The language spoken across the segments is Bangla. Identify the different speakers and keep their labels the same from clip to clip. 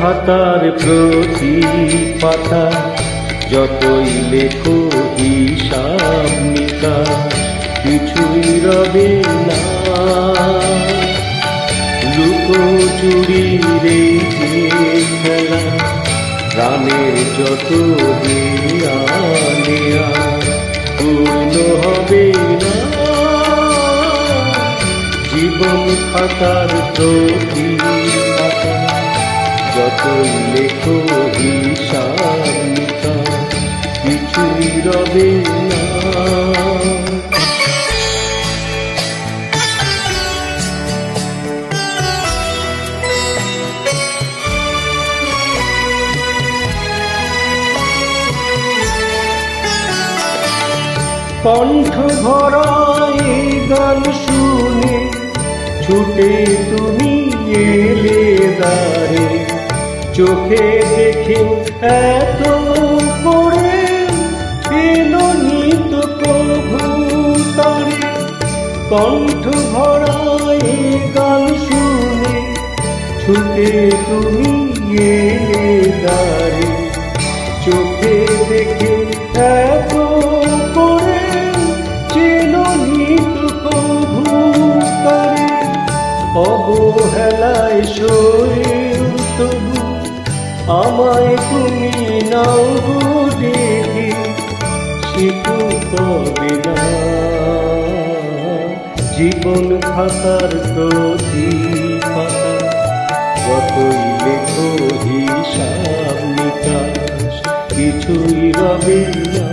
Speaker 1: খাতার প্রতি পাতা যতই লেখো হিসাব নিকাশ কিছুই রবে না। লুকোচুরির এই যে খেলা প্রাণের যত দেয়া নেয়া পূর্ণ হবে না। জীবন খাতার প্রতি পাতা যতই লেখো হিসাব নিকাশ কিছুই রবে না। কণ্ঠ ভরা এই গান শুনে ছুটে তুমি এলে দ্বারে, চোখে দেখে এত করে নিত প্রভু তারে। কণ্ঠ ভরা এই গান শুনে ছুটে তুমি এলে দ্বারে, চোখে দেখে এত করে নিত প্রভু তারে। অবহেলায় শরীর তবু আমায় তুমি নাও দেখে, শিখো তবে না। জীবন খাতার প্রতি পাতা যতই লেখো হিসাব নিকাশ কিছুই রবে না।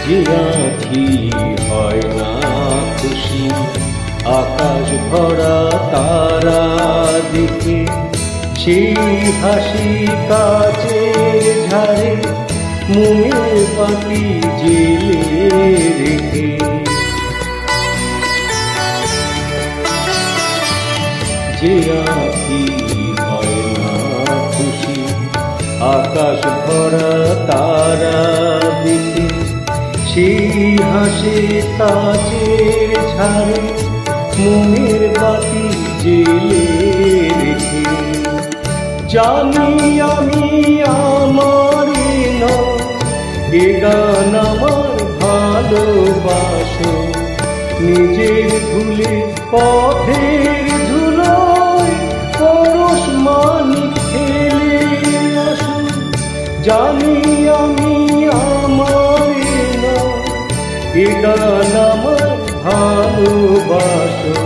Speaker 1: যে আঁখি হয় না খুশি আকাশ ভরা তারা দেখে, সেই হাসি কাচের ঝাড়ে মোমের পাতি জেলে রেখে। যে আঁখি হয় না খুশি আকাশ ভরা তারা দেখে, সেই হাসে কাচের ঝাড়ে মোমের বাতি জেলে রেখে। জানি আমি আমার নয় এ গান আমার ভালোবাসো, নিজের ভুলে পথের ধুলোয় পরশ মানিক ফেলে আসো। জানি আমি আমার এ গান আমার ভালোবাসো,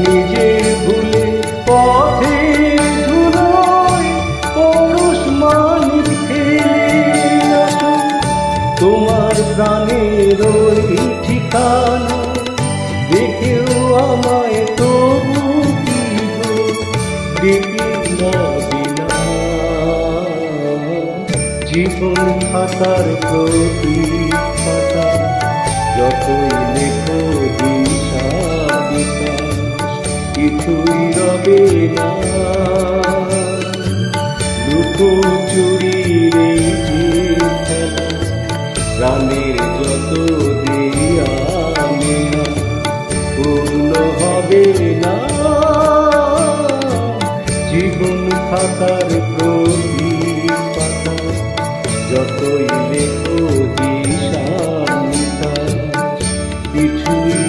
Speaker 1: নিজের ভুলে পথের ধুলোয় পরশ মানিক ফেলে আসো। তোমার প্রাণের ওই ঠিকানা দেখেও আমায় তবু কি গো ডেকে যাবে না। জীবন খাতার প্রতি পাতা যতই লেখো হিসাব নিকাশ কিছুই রবে না। লুকোচুরির এই যে খেলা প্রাণের যত দেয়া নেয়া পূর্ণ হবে না। জীবন খাতার প্রতি পাতা যতই লেখো হিসাব নিকাশ কিছুই